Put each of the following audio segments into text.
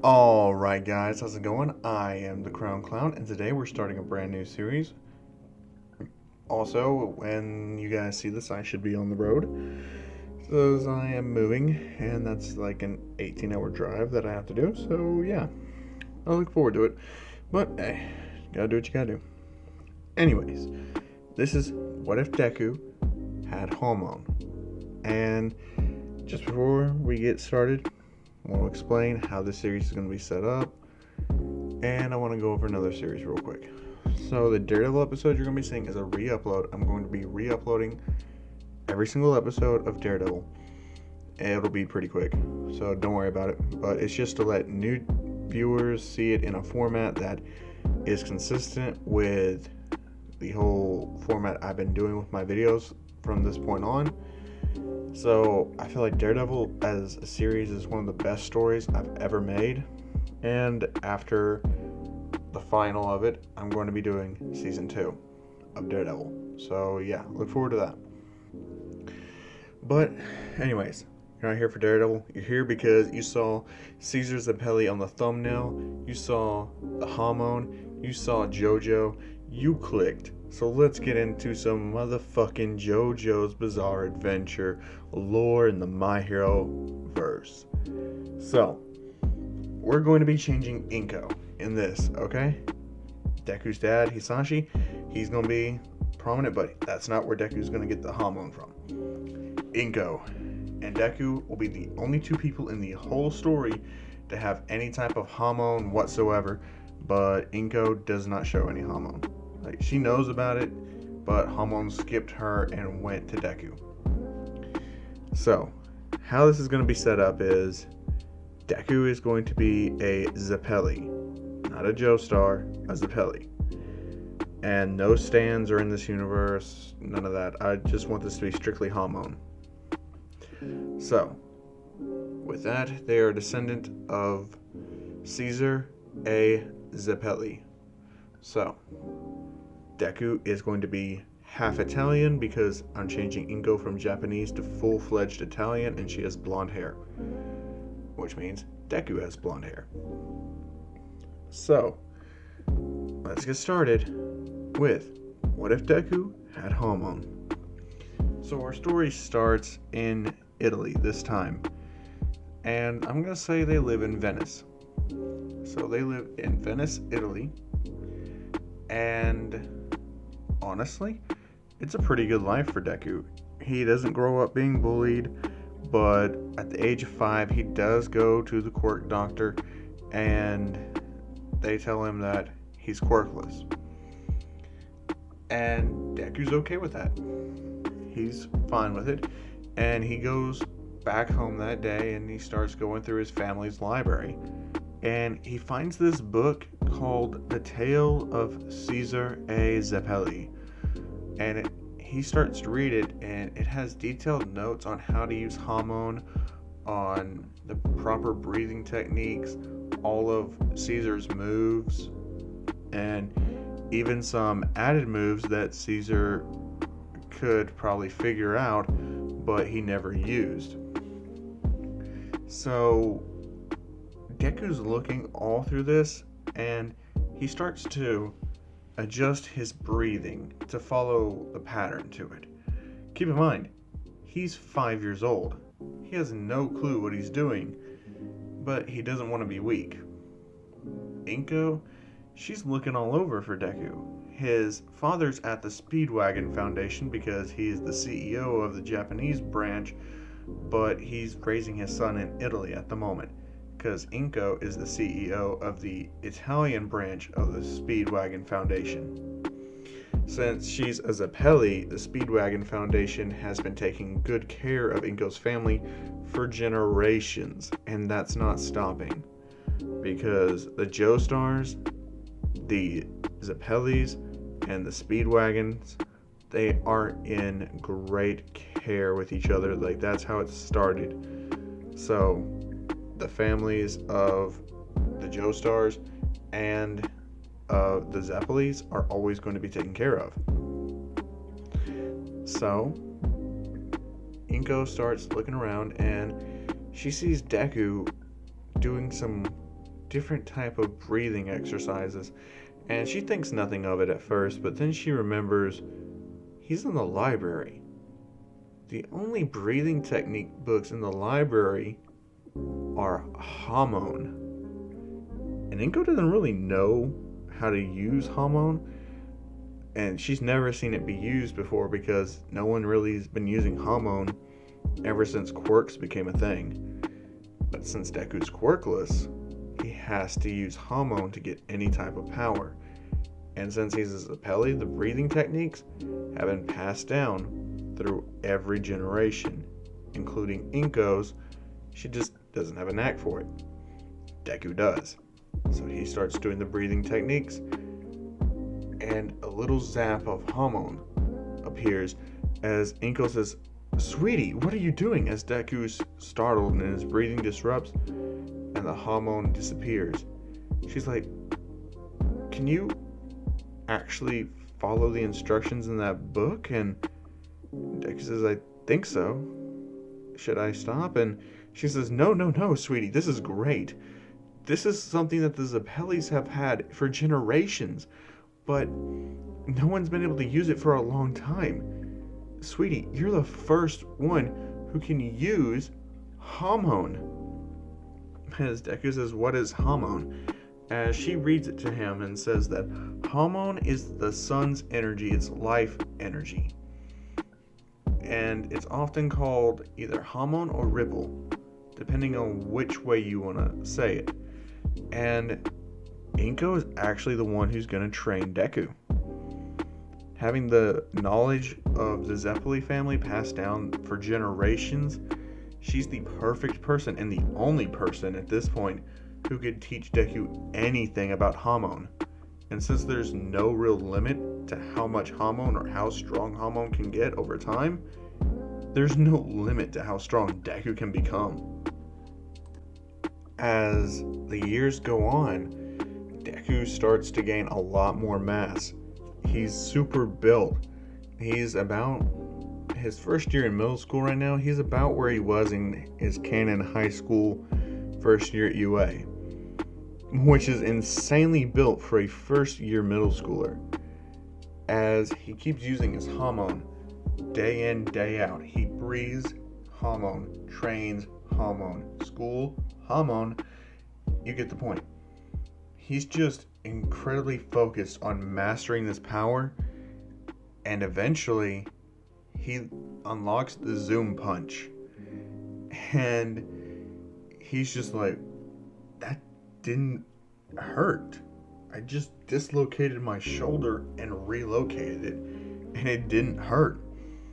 Alright guys, how's it going? I am the Crown Clown and today we're starting a brand new series. Also, when you guys see this, I should be on the road. So as I am moving, and that's like an 18-hour drive that I have to do, so yeah. I look forward to it. But hey, gotta do what you gotta do. Anyways, this is What If Deku Had Hamon. And just before we get started, I want to explain how this series is going to be set up, and I want to go over another series real quick. So the Daredevil episode you're going to be seeing is a re-upload. I'm going to be re-uploading every single episode of Daredevil. It'll be pretty quick, so don't worry about it. But it's just to let new viewers see it in a format that is consistent with the whole format I've been doing with my videos from this point on. So I feel like Daredevil as a series is one of the best stories I've ever made. And after the final of it, I'm going to be doing season 2 of Daredevil. So yeah, look forward to that. But anyways, you're not here for Daredevil. You're here because you saw Caesar Zappelli on the thumbnail. You saw the Hamon. You saw JoJo. You clicked. So let's get into some motherfucking JoJo's Bizarre Adventure lore in the My Hero verse. So, we're going to be changing Inko in this, okay? Deku's dad, Hisashi, he's going to be prominent, but that's not where Deku's going to get the Hamon from. Inko and Deku will be the only two people in the whole story to have any type of Hamon whatsoever, but Inko does not show any Hamon. Like, she knows about it, but Hamon skipped her and went to Deku. So, how this is going to be set up is Deku is going to be a Zappelli, not a Joestar, a Zappelli. And no stands are in this universe, none of that. I just want this to be strictly Hamon. So, with that, they are a descendant of Caesar A. Zappelli. So, Deku is going to be half Italian because I'm changing Inko from Japanese to full-fledged Italian, and she has blonde hair, which means Deku has blonde hair. So, let's get started with What If Deku Had Hamon? So our story starts in Italy this time, and I'm going to say they live in Venice. So they live in Venice, Italy, and honestly, it's a pretty good life for Deku. He doesn't grow up being bullied, but at the age of 5, he does go to the quirk doctor, and they tell him that he's quirkless. And Deku's okay with that. He's fine with it, and he goes back home that day, and he starts going through his family's library. And he finds this book called The Tale of Caesar A. Zappelli. And he starts to read it, and it has detailed notes on how to use Hamon, on the proper breathing techniques, all of Caesar's moves, and even some added moves that Caesar could probably figure out, but he never used. So Deku's looking all through this, and he starts to adjust his breathing to follow the pattern to it. Keep in mind, he's 5 years old. He has no clue what he's doing, but he doesn't want to be weak. Inko, she's looking all over for Deku. His father's at the Speedwagon Foundation because he's the CEO of the Japanese branch, but he's raising his son in Italy at the moment, because Inko is the CEO of the Italian branch of the Speedwagon Foundation. Since she's a Zappelli, the Speedwagon Foundation has been taking good care of Inko's family for generations, and that's not stopping. Because the Joestars, the Zappellis, and the Speedwagons, they are in great care with each other. Like, that's how it started. So the families of the Joestars and the Zappellis are always going to be taken care of. So Inko starts looking around, and she sees Deku doing some different type of breathing exercises. And she thinks nothing of it at first, but then she remembers he's in the library. The only breathing technique books in the library are Hamon. And Inko doesn't really know how to use Hamon, and she's never seen it be used before because no one really has been using Hamon ever since quirks became a thing. But since Deku's quirkless, he has to use Hamon to get any type of power. And since he's a Zeppeli, the breathing techniques have been passed down through every generation, including Inko's. She just doesn't have a knack for it. Deku does. So he starts doing the breathing techniques, and a little zap of Hamon appears as Inko says, "Sweetie, what are you doing?" As Deku is startled and his breathing disrupts and the Hamon disappears. She's like, "Can you actually follow the instructions in that book?" And Deku says, "I think so. Should I stop?" And she says, No, sweetie, this is great. This is something that the Zeppelis have had for generations, but no one's been able to use it for a long time. Sweetie, you're the first one who can use Hamon." As Deku says, "What is Hamon?" As she reads it to him and says that Hamon is the sun's energy, it's life energy. And it's often called either Hamon or Ripple, depending on which way you want to say it. And Inko is actually the one who's going to train Deku. Having the knowledge of the Zeppeli family passed down for generations, she's the perfect person and the only person at this point who could teach Deku anything about Hamon. And since there's no real limit to how much Hamon or how strong Hamon can get over time, there's no limit to how strong Deku can become. As the years go on, Deku starts to gain a lot more mass. He's super built. He's about his first year in middle school right now. He's about where he was in his canon high school first year at UA, which is insanely built for a first year middle schooler. As he keeps using his Hamon day in, day out. He breathes Hamon, trains Hamon, school Hamon. You get the point. He's just incredibly focused on mastering this power, and eventually he unlocks the Zoom Punch. And he's just like, that didn't hurt. I just dislocated my shoulder and relocated it, and it didn't hurt.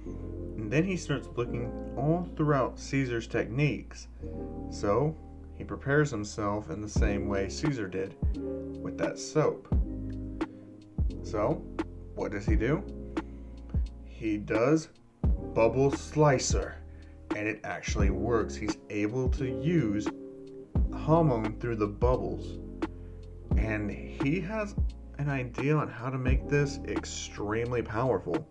And then he starts looking all throughout Caesar's techniques. So he prepares himself in the same way Caesar did, with that soap. So what does he do? He does Bubble Slicer, and it actually works. He's able to use Hamon through the bubbles, and he has an idea on how to make this extremely powerful.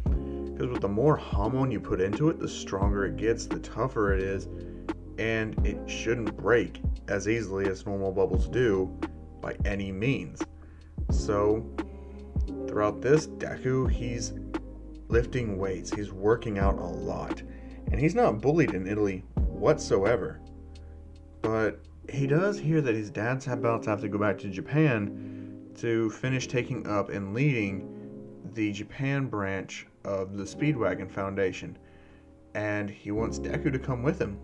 Because with the more Hamon you put into it, the stronger it gets, the tougher it is, and it shouldn't break as easily as normal bubbles do by any means. So throughout this, Deku, he's lifting weights, he's working out a lot, and he's not bullied in Italy whatsoever. But he does hear that his dad's about to have to go back to Japan to finish taking up and leading the Japan branch of the Speedwagon Foundation, and he wants Deku to come with him.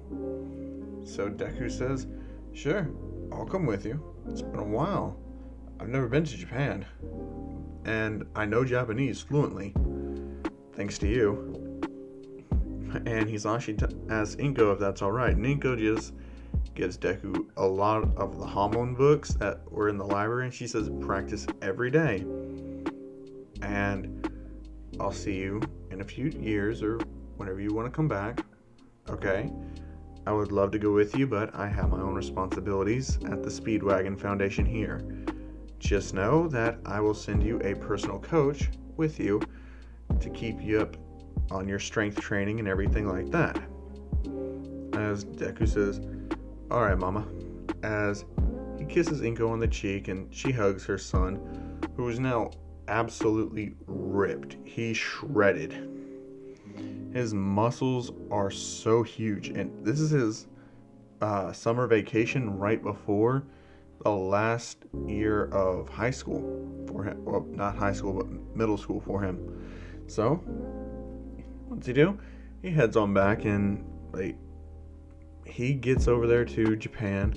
So Deku says, "Sure, I'll come with you. It's been a while. I've never been to Japan, and I know Japanese fluently, thanks to you." And Hisashi asks Inko if that's alright, and Inko just gives Deku a lot of the Hamon books that were in the library, and she says, "Practice every day, and I'll see you in a few years or whenever you want to come back. Okay? I would love to go with you, but I have my own responsibilities at the Speedwagon Foundation here. Just know that I will send you a personal coach with you to keep you up on your strength training and everything like that." As Deku says, "Alright, Mama," as he kisses Inko on the cheek and she hugs her son, who is now absolutely ripped. He's shredded. His muscles are so huge, and this is his summer vacation right before the last year of high school for him. Well, not high school, but middle school for him. So, what's he do? He heads on back and he gets over there to Japan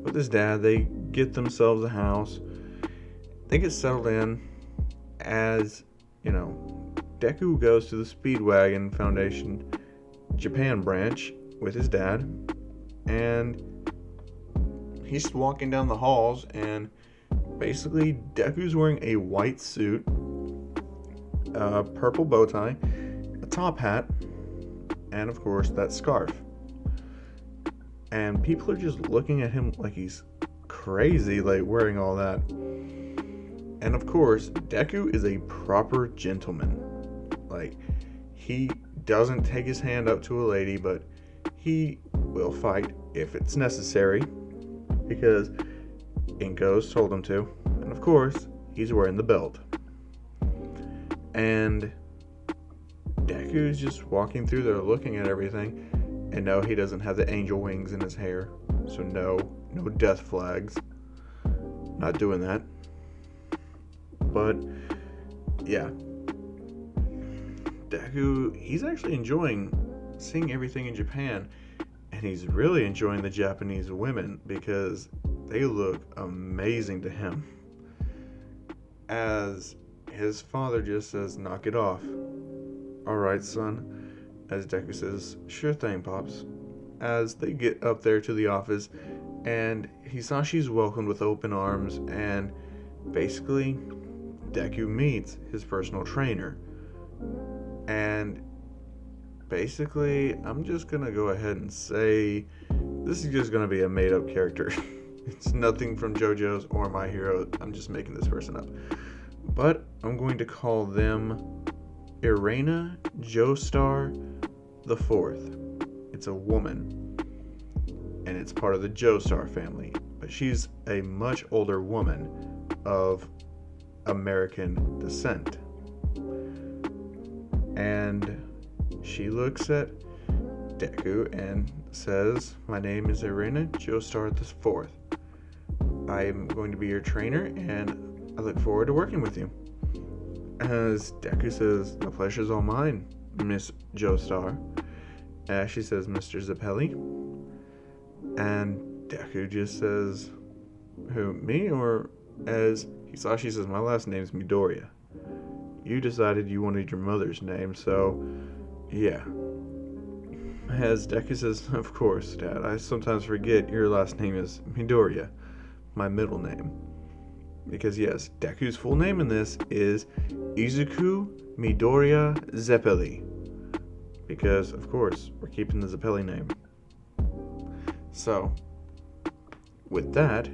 with his dad. They get themselves a house. They get settled in as, Deku goes to the Speedwagon Foundation Japan branch with his dad, and he's just walking down the halls, and basically Deku's wearing a white suit, a purple bow tie, a top hat, and of course that scarf. And people are just looking at him like he's crazy, wearing all that. And of course, Deku is a proper gentleman. He doesn't take his hand up to a lady, but he will fight if it's necessary, because Inko's told him to. And of course, he's wearing the belt. And Deku's just walking through there looking at everything. And no, he doesn't have the angel wings in his hair. So no death flags. Not doing that. But yeah, Deku, he's actually enjoying seeing everything in Japan, and he's really enjoying the Japanese women because they look amazing to him. As his father just says, "Knock it off." "Alright, son." As Deku says, "Sure thing, Pops." As they get up there to the office, and Hisashi's welcomed with open arms, and basically Deku meets his personal trainer. And basically, I'm just gonna go ahead and say this is just gonna be a made-up character. It's nothing from JoJo's or My Hero. I'm just making this person up. But I'm going to call them Irena Joestar the Fourth. It's a woman, and it's part of the Joestar family. But she's a much older woman of American descent. And she looks at Deku and says, "My name is Irena Joestar the Fourth. I am going to be your trainer, and I look forward to working with you." As Deku says, "The pleasure's all mine, Miss Joestar." As she says, "Mr. Zeppeli." And Deku just says, "Who, me?" Or as Hisashi says, "My last name's Midoriya. You decided you wanted your mother's name, so yeah." As Deku says, "Of course, Dad. I sometimes forget your last name is Midoriya, my middle name." Because yes, Deku's full name in this is Izuku Midoriya Zeppeli. Because, of course, we're keeping the Zeppeli name. So, with that,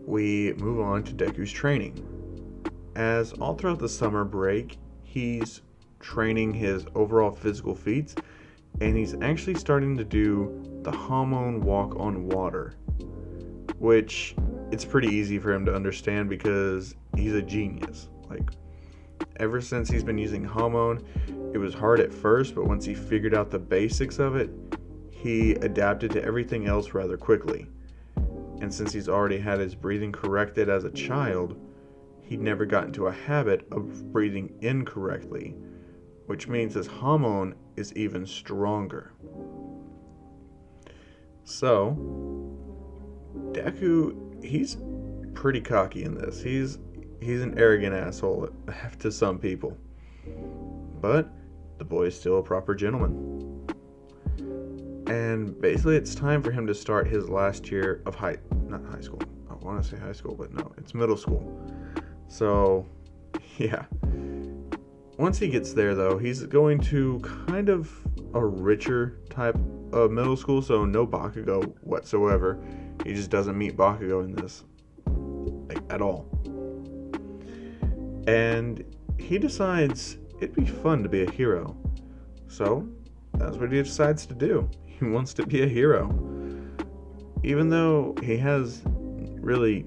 we move on to Deku's training. As all throughout the summer break, he's training his overall physical feats, and he's actually starting to do the Hamon walk on water, which it's pretty easy for him to understand because he's a genius. Ever since he's been using Hamon, it was hard at first, but once he figured out the basics of it, he adapted to everything else rather quickly. And since he's already had his breathing corrected as a child, he'd never got into a habit of breathing incorrectly, which means his Hamon is even stronger. So, Deku, he's pretty cocky in this. He's an arrogant asshole to some people. But the boy is still a proper gentleman. And basically it's time for him to start his last year of not high school. I want to say high school, but no, it's middle school. So, yeah. Once he gets there, though, he's going to kind of a richer type of middle school, so no Bakugo whatsoever. He just doesn't meet Bakugo in this, at all. And he decides it'd be fun to be a hero. So, that's what he decides to do. He wants to be a hero. even though he has really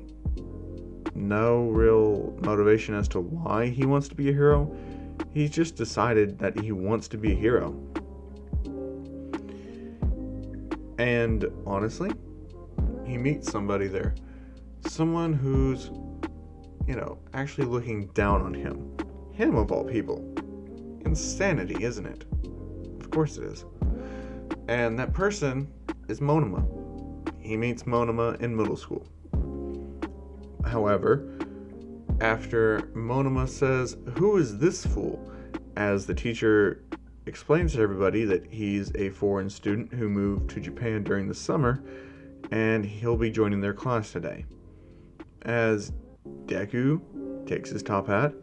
no real motivation as to why he wants to be a hero, he's just decided that he wants to be a hero. And honestly, he meets somebody there. Someone who's, actually looking down on him. Him of all people. Insanity, isn't it? Of course it is. And that person is Monoma. He meets Monoma in middle school. However, after Monoma says, "Who is this fool?" as the teacher explains to everybody that he's a foreign student who moved to Japan during the summer, and he'll be joining their class today. As Deku takes his top hat,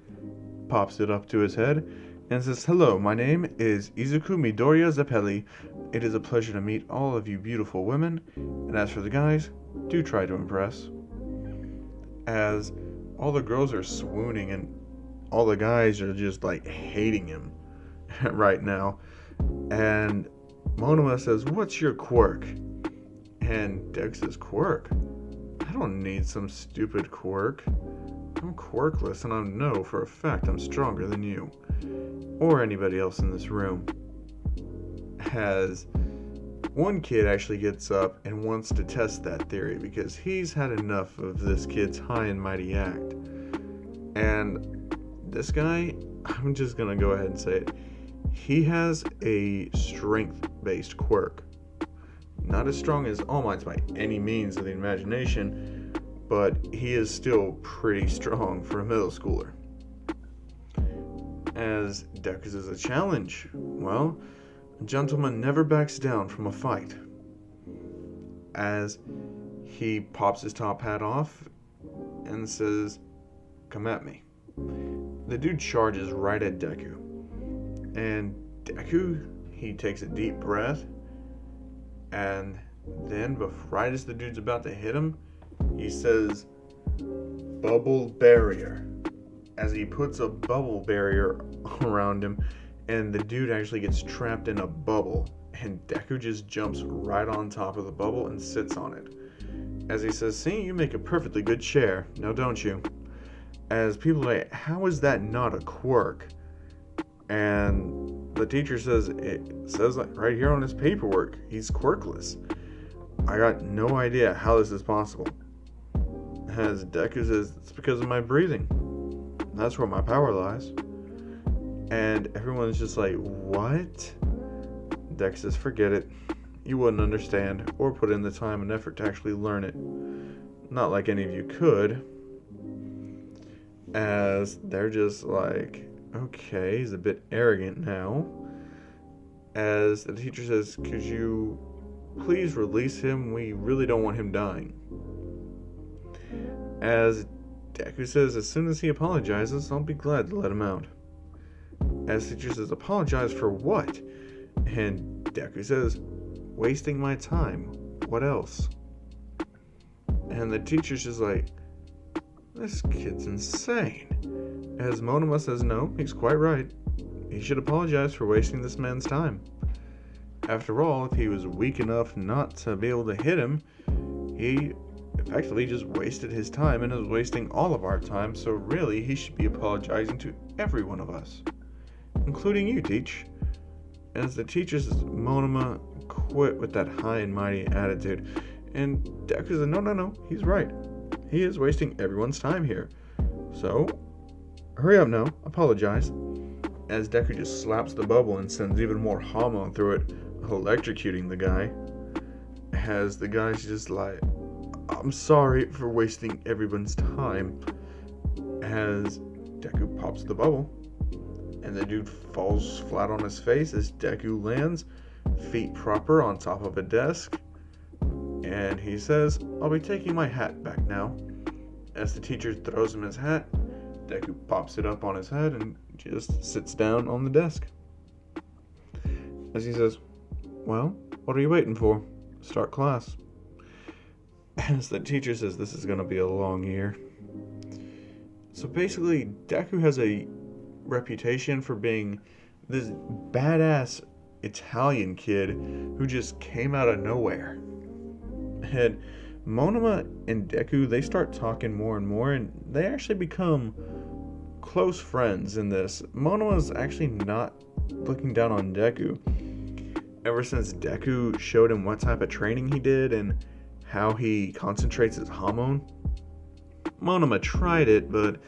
pops it up to his head, and says, "Hello, my name is Izuku Midoriya Zeppeli. It is a pleasure to meet all of you beautiful women, and as for the guys, do try to impress." As all the girls are swooning and all the guys are just hating him right now. And Monoma says, "What's your quirk?" And Deku says, "Quirk? I don't need some stupid quirk. I'm quirkless, and I know for a fact I'm stronger than you. Or anybody else in this room." As one kid actually gets up and wants to test that theory because he's had enough of this kid's high and mighty act. And this guy, I'm just gonna go ahead and say it, he has a strength-based quirk. Not as strong as All Might's by any means of the imagination, but he is still pretty strong for a middle schooler. As Deku says, "A challenge. Well, a gentleman never backs down from a fight." As he pops his top hat off and says, "Come at me." The dude charges right at Deku. And Deku, he takes a deep breath, and then right as the dude's about to hit him, he says, "Bubble barrier," as he puts a bubble barrier around him, and the dude actually gets trapped in a bubble, and Deku just jumps right on top of the bubble and sits on it. As he says, "See, you make a perfectly good chair, now don't you?" As people say, "How is that not a quirk?" And the teacher says, "It says right here on his paperwork, he's quirkless. I got no idea how this is possible." As Deku says, "It's because of my breathing. That's where my power lies." And everyone's just like, "What?" Deku says, "Forget it. You wouldn't understand or put in the time and effort to actually learn it. Not like any of you could." As they're just like, "Okay, he's a bit arrogant now." As the teacher says, "Could you please release him? We really don't want him dying." As Deku says, "As soon as he apologizes, I'll be glad to let him out." As the teacher says, "Apologize for what?" And Deku says, "Wasting my time. What else?" And the teacher's just like, "This kid's insane." As Monoma says, "No, he's quite right. He should apologize for wasting this man's time. After all, if he was weak enough not to be able to hit him, he effectively just wasted his time and is wasting all of our time, so really he should be apologizing to every one of us, including you, Teach." As the teacher says, "Monoma, quit with that high and mighty attitude." And Deku says, No, he's right. He is wasting everyone's time here. So, hurry up now, apologize." As Deku just slaps the bubble and sends even more Hamon through it, electrocuting the guy. As the guy's just like, "I'm sorry for wasting everyone's time." As Deku pops the bubble, and the dude falls flat on his face as Deku lands, feet proper on top of a desk. And he says, "I'll be taking my hat back now." As the teacher throws him his hat, Deku pops it up on his head and just sits down on the desk. As he says, "Well, what are you waiting for? Start class." As the teacher says, "This is going to be a long year." So basically, Deku has a reputation for being this badass Italian kid who just came out of nowhere. And Monoma and Deku, they start talking more and more, and they actually become close friends in this. Monoma's actually not looking down on Deku. Ever since Deku showed him what type of training he did and how he concentrates his Hamon, Monoma tried it, but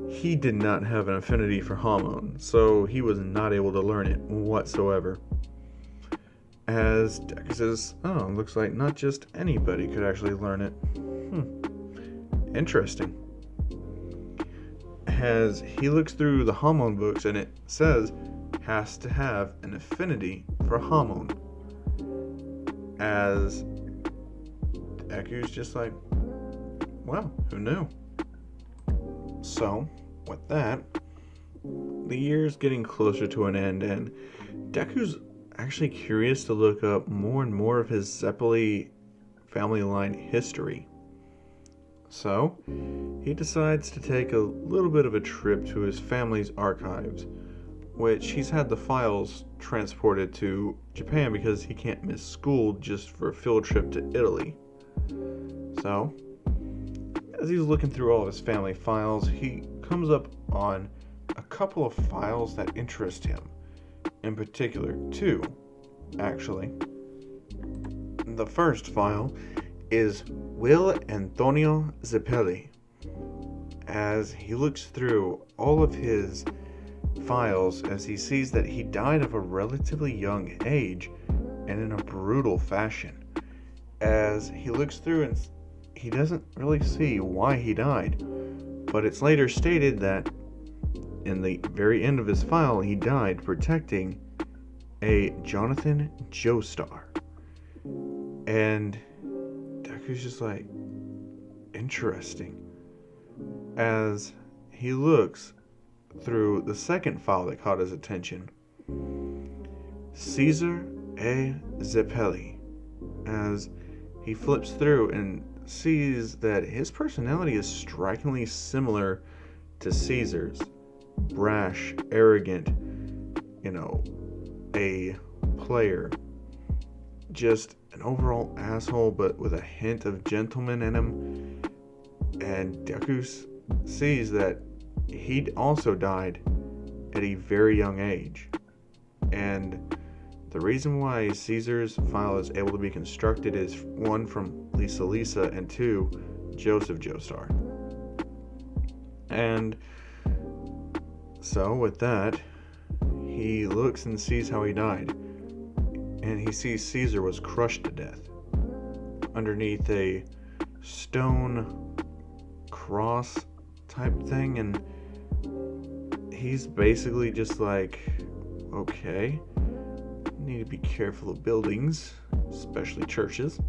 he did not have an affinity for Hamon, so he was not able to learn it whatsoever. As Deku says, oh, looks like not just anybody could actually learn it. Interesting. As he looks through the Hamon books and it says, has to have an affinity for Hamon. As Deku's just like, well, who knew? So, with that, the year's getting closer to an end, and Deku's actually curious to look up more and more of his Zeppeli family line history. So, he decides to take a little bit of a trip to his family's archives, which he's had the files transported to Japan because he can't miss school just for a field trip to Italy. So, as he's looking through all of his family files, he comes up on a couple of files that interest him. In particular, two, actually. The first file is Will Antonio Zeppeli. As he looks through all of his files, as he sees that he died of a relatively young age and in a brutal fashion. As he looks through and he doesn't really see why he died, but it's later stated that in the very end of his file, he died protecting a Jonathan Joestar. And Deku's just like, interesting. As he looks through the second file that caught his attention, Caesar A. Zeppeli. As he flips through and sees that his personality is strikingly similar to Caesar's. Brash, arrogant, a player. Just an overall asshole, but with a hint of gentleman in him. And Deku sees that he'd also died at a very young age. And the reason why Caesar's file is able to be constructed is one, from Lisa, and two, Joseph Joestar. And so with that, he looks and sees how he died. And he sees Caesar was crushed to death underneath a stone cross type thing, and he's basically just like, okay, need to be careful of buildings, especially churches.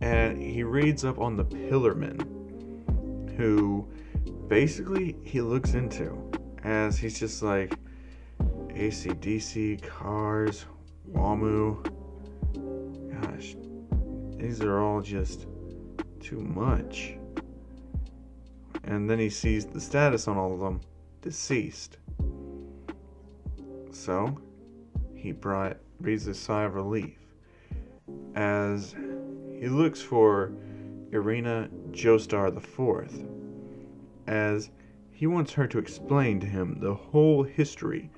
And he reads up on the Pillarmen, who basically he looks into, as he's just like, AC/DC, cars, WAMU, gosh, these are all just too much. And then he sees the status on all of them, deceased. So he breathes a sigh of relief as he looks for Irina Joestar IV, as he wants her to explain to him the whole history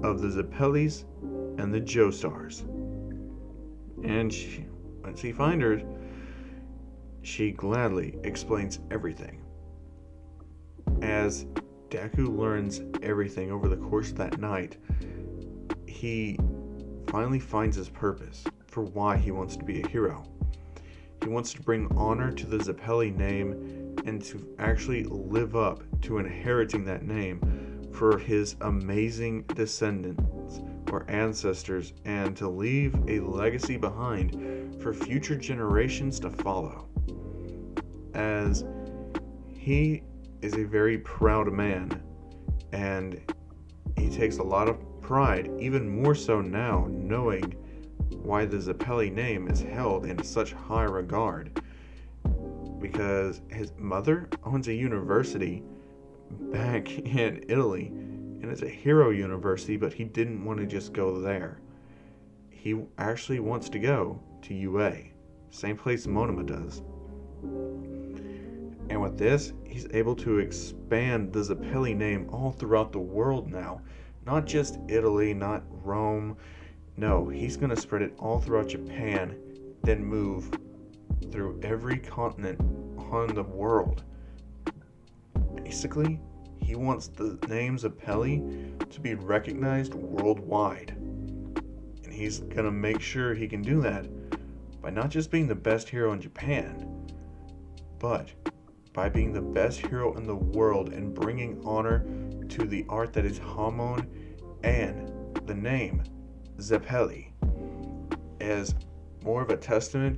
of the Zeppelis and the Joestars. And once he finds her, she gladly explains everything. As Deku learns everything over the course of that night, he finally finds his purpose for why he wants to be a hero. He wants to bring honor to the Zeppeli name and to actually live up to inheriting that name for his amazing descendants or ancestors, and to leave a legacy behind for future generations to follow. As he is a very proud man, and he takes a lot of pride, even more so now, knowing why the Zeppeli name is held in such high regard. Because his mother owns a university back in Italy, and it's a hero university, but he didn't want to just go there. He actually wants to go to UA, same place Monoma does. And with this, he's able to expand the Zeppeli name all throughout the world now. Not just Italy, not Rome. No, he's going to spread it all throughout Japan, then move through every continent on the world. Basically, he wants the name Zeppeli to be recognized worldwide. And he's going to make sure he can do that by not just being the best hero in Japan, but by being the best hero in the world and bringing honor to the art that is Hamon and the name Zeppeli as more of a testament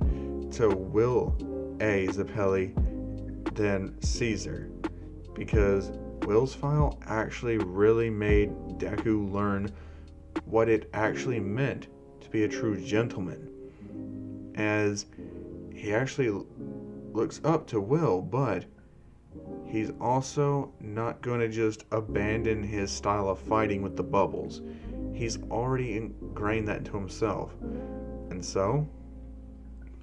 to Will A. Zeppeli than Caesar, because Will's file actually really made Deku learn what it actually meant to be a true gentleman, as he actually looks up to Will, but he's also not going to just abandon his style of fighting with the bubbles. He's already ingrained that into himself. And so,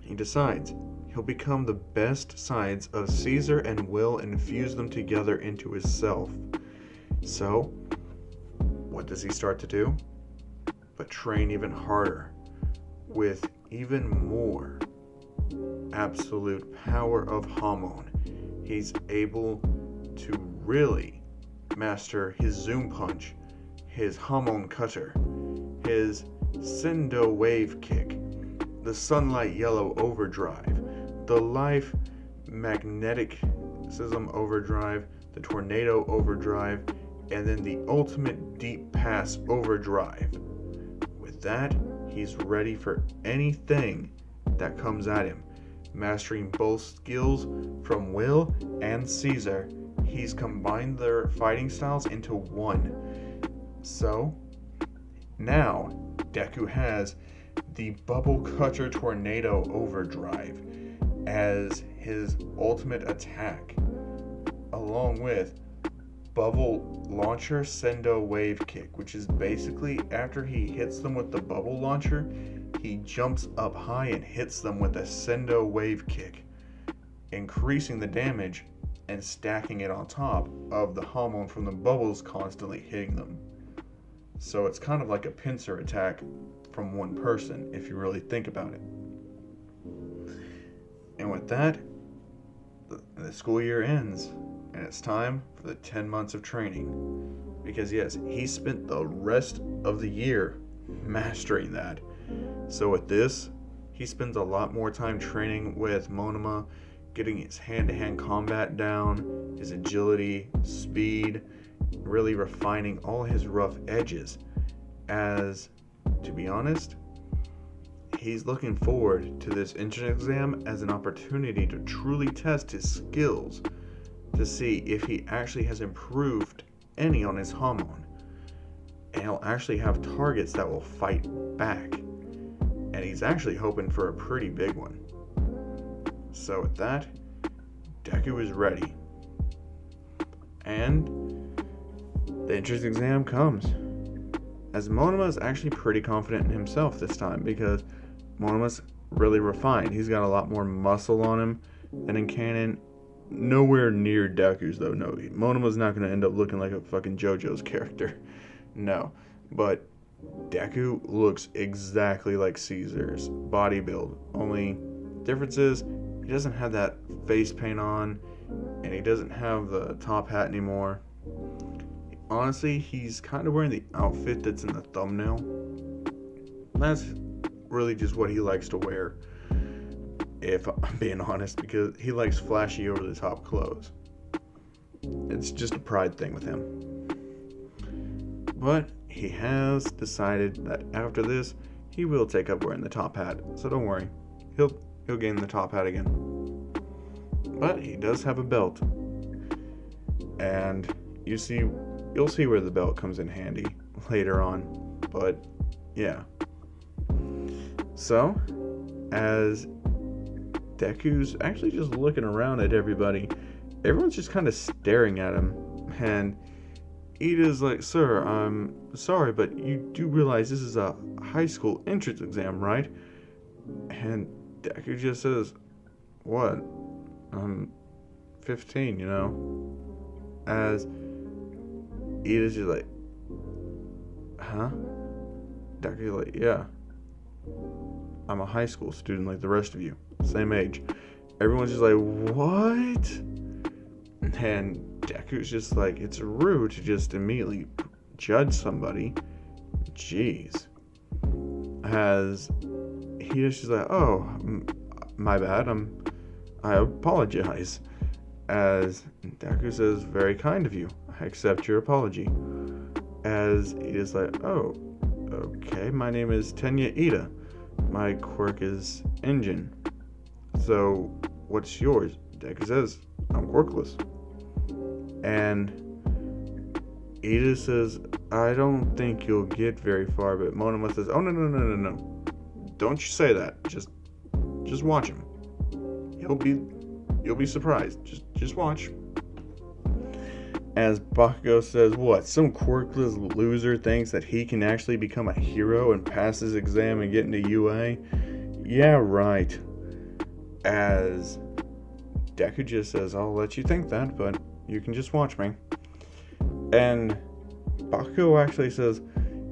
he decides he'll become the best sides of Caesar and Will and fuse them together into his self. So, what does he start to do? But train even harder, with even more absolute power of Hamon. He's able to really master his Zoom Punch, his Hamon Cutter, his Sendo Wave Kick, the Sunlight Yellow Overdrive, the Life Magneticism Overdrive, the Tornado Overdrive, and then the Ultimate Deep Pass Overdrive. With that, he's ready for anything that comes at him. Mastering both skills from Will and Caesar, he's combined their fighting styles into one. So, now Deku has the Bubble Cutter Tornado Overdrive as his ultimate attack, along with Bubble Launcher Sendo Wave Kick, which is basically after he hits them with the Bubble Launcher, he jumps up high and hits them with a Sendo Wave Kick, increasing the damage and stacking it on top of the Hamon from the bubbles constantly hitting them. So it's kind of like a pincer attack from one person, if you really think about it. And with that, the school year ends, and it's time for the 10 months of training. Because yes, he spent the rest of the year mastering that. So with this, he spends a lot more time training with Monoma, getting his hand-to-hand combat down, his agility, speed, really refining all his rough edges. As, to be honest, he's looking forward to this entrance exam as an opportunity to truly test his skills, to see if he actually has improved any on his Hamon. And he'll actually have targets that will fight back. And he's actually hoping for a pretty big one. So with that, Deku is ready. And the entrance exam comes. As Monoma is actually pretty confident in himself this time, because Monoma's really refined. He's got a lot more muscle on him than in canon. Nowhere near Deku's though. No, Monoma's not going to end up looking like a fucking JoJo's character. No. But Deku looks exactly like Caesar's body build. Only difference is he doesn't have that face paint on, and he doesn't have the top hat anymore. Honestly, he's kind of wearing the outfit that's in the thumbnail. That's really just what he likes to wear, if I'm being honest, because he likes flashy over-the-top clothes. It's just a pride thing with him. But he has decided that after this, he will take up wearing the top hat. So don't worry, he'll gain the top hat again. But he does have a belt, and you'll see where the belt comes in handy later on. But yeah. So, as Deku's actually just looking around at everybody, everyone's just kind of staring at him, and Ida's like, "Sir, I'm sorry, but you do realize this is a high school entrance exam, right?" And Deku just says, what? I'm 15, As Ida's just like, huh? Deku's like, yeah. I'm a high school student like the rest of you. Same age. Everyone's just like, what? And Deku's just like, it's rude to just immediately judge somebody. Jeez. As Ida's just like, oh, my bad. I apologize. As Deku says, very kind of you. I accept your apology. As Ida's like, oh, okay, my name is Tenya Ida. My quirk is Engine. So, what's yours? Deku says, I'm quirkless. And Ida says, I don't think you'll get very far, but Monoma says, oh, no. Don't you say that. Just watch him. You'll be surprised. Just watch. As Bakugo says, what? Some quirkless loser thinks that he can actually become a hero and pass his exam and get into UA? Yeah, right. As Deku just says, I'll let you think that, but you can just watch me. And Bakugo actually says,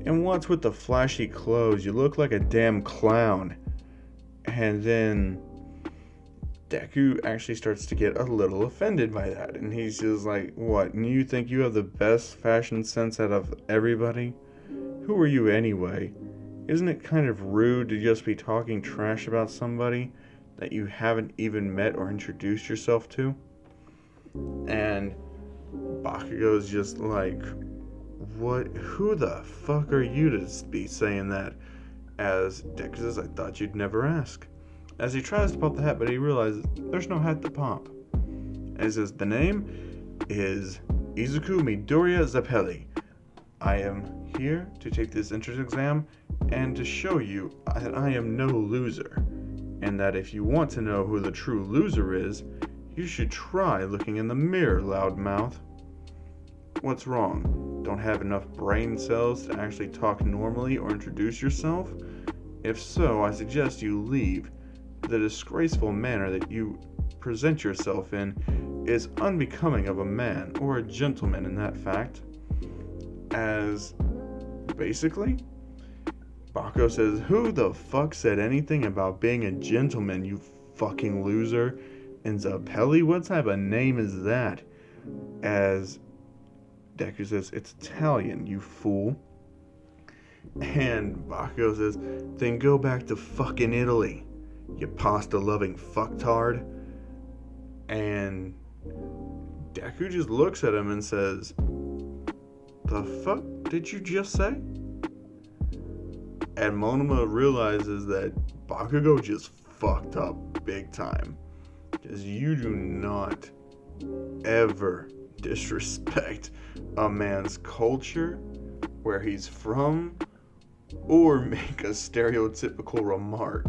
and what's with the flashy clothes? You look like a damn clown. And then Deku actually starts to get a little offended by that. And he's just like, what? And you think you have the best fashion sense out of everybody? Who are you anyway? Isn't it kind of rude to just be talking trash about somebody that you haven't even met or introduced yourself to? And Bakugo's just like, what? Who the fuck are you to be saying that? As Deku says, I thought you'd never ask. As he tries to pop the hat, but he realizes there's no hat to pop. As says, the name is Izuku Midoriya Zeppeli. I am here to take this entrance exam and to show you that I am no loser. And that if you want to know who the true loser is, you should try looking in the mirror, loudmouth. What's wrong? Don't have enough brain cells to actually talk normally or introduce yourself? If so, I suggest you leave. The disgraceful manner that you present yourself in is unbecoming of a man or a gentleman in that fact. As basically, Bakugo says, who the fuck said anything about being a gentleman, you fucking loser? And Zeppeli, what type of name is that? As Deku says, it's Italian, you fool. And Bakugo says, then go back to fucking Italy, you pasta-loving fucktard. And Deku just looks at him and says, the fuck did you just say? And Monoma realizes that Bakugo just fucked up big time. Because you do not ever disrespect a man's culture, where he's from, or make a stereotypical remark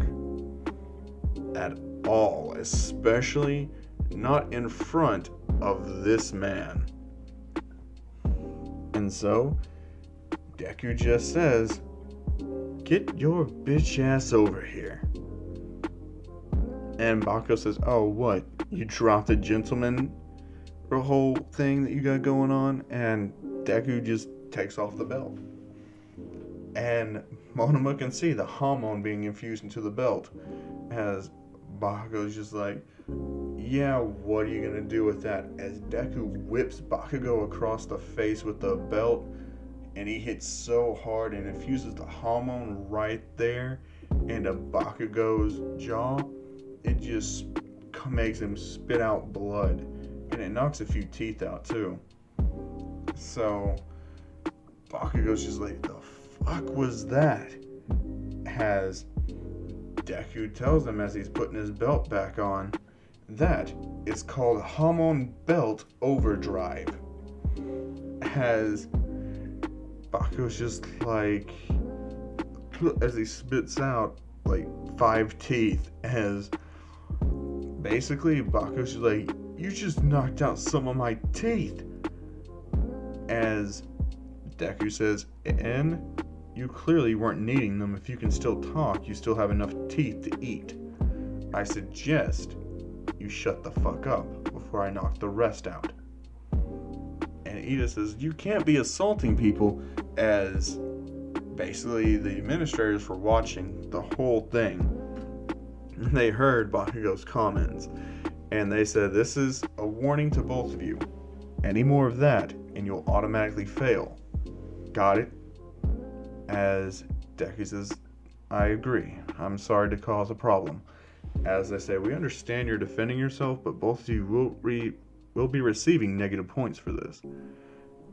at all, especially not in front of this man. And so Deku just says, get your bitch ass over here. And Bakugo says, oh, what? You dropped the gentleman whole thing that you got going on? And Deku just takes off the belt. And Monoma can see the Hamon being infused into the belt. As Bakugo's just like, yeah, what are you gonna do with that? As Deku whips Bakugo across the face with the belt, and he hits so hard and infuses the Hamon right there into Bakugo's jaw, it just makes him spit out blood, and it knocks a few teeth out too. So Bakugo's just like, the fuck was that? As Deku tells him as he's putting his belt back on, that is called Hamon Belt Overdrive. As Bakugo's just like, as he spits out like 5 teeth, as basically Bakugo's just like, you just knocked out some of my teeth. As Deku says, and you clearly weren't needing them. If you can still talk, you still have enough teeth to eat. I suggest you shut the fuck up before I knock the rest out. And Ida says, you can't be assaulting people, as basically the administrators were watching the whole thing. They heard Bakugo's comments, and they said, this is a warning to both of you. Any more of that, and you'll automatically fail. Got it? As Deku says, I agree. I'm sorry to cause a problem. As they say, we understand you're defending yourself, but both of you will be receiving negative points for this.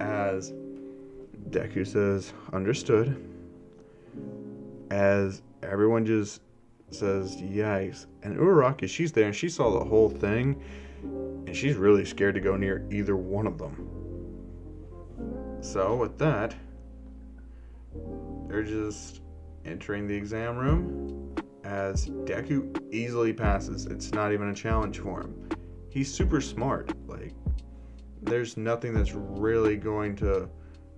As Deku says, understood. As everyone just says, yikes. And Uraraka, she's there and she saw the whole thing, and she's really scared to go near either one of them. So with that, they're just entering the exam room, as Deku easily passes. It's not even a challenge for him. He's super smart. Like, there's nothing that's really going to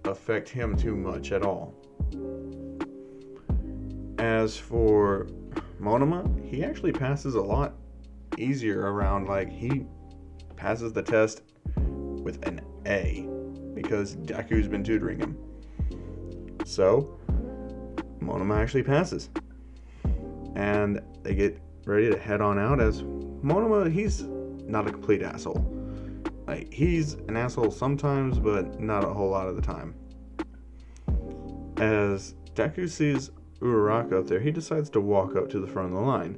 affect him too much at all. As for Monoma, he actually passes a lot easier around. Like, he passes the test with an A because Deku's been tutoring him. So Monoma actually passes, and they get ready to head on out. As Monoma, he's not a complete asshole. Like, he's an asshole sometimes, but not a whole lot of the time. As Deku sees Uraraka up there, he decides to walk up to the front of the line,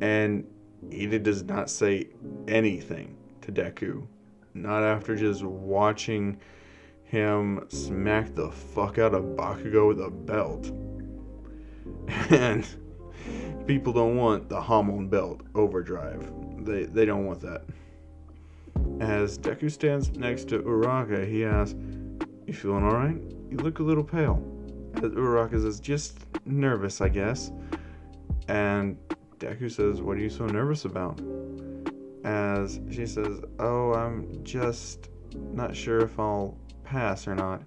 and Ida does not say anything to Deku, not after just watching him smack the fuck out of Bakugo with a belt. And people don't want the Hamon belt overdrive. They don't want that. As Deku stands next to Uraraka, he asks, you feeling alright? You look a little pale. As Uraraka says, just nervous, I guess. And Deku says, what are you so nervous about? As she says, oh, I'm just not sure if I'll pass or not.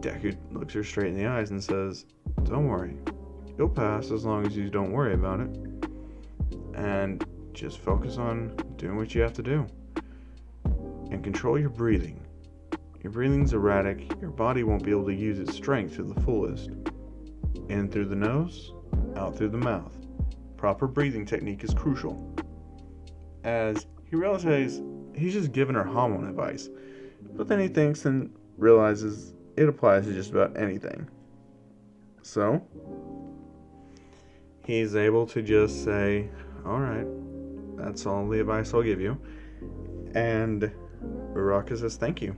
Deku looks her straight in the eyes and says, don't worry. You'll pass as long as you don't worry about it. And just focus on doing what you have to do. And control your breathing. Your breathing's erratic. Your body won't be able to use its strength to the fullest. In through the nose, out through the mouth. Proper breathing technique is crucial. As he realizes he's just giving her Hamon advice, but then he thinks and realizes it applies to just about anything. So he's able to just say, alright, that's all the advice I'll give you. And Uraraka says thank you.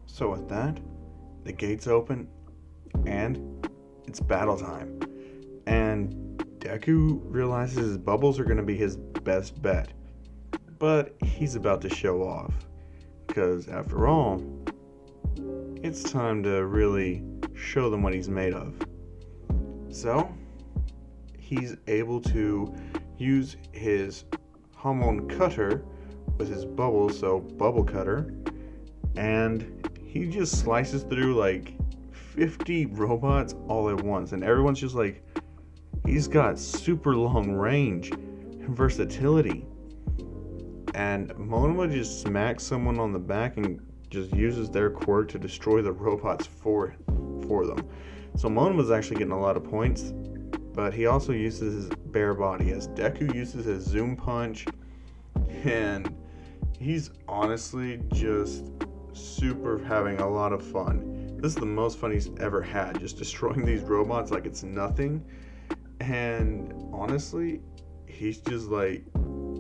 So with that, the gates open and it's battle time. And Deku realizes his bubbles are going to be his best bet. But he's about to show off. Because after all, it's time to really show them what he's made of. So he's able to use his Hamon cutter with his bubbles, so bubble cutter, and he just slices through like 50 robots all at once, and everyone's just like, he's got super long range and versatility. And Monoma just smacks someone on the back and just uses their quirk to destroy the robots for them. So Monoma's actually getting a lot of points, but he also uses his bare body, as Deku uses his zoom punch, and he's honestly just super having a lot of fun. This is the most fun he's ever had, just destroying these robots like it's nothing. And honestly, he's just like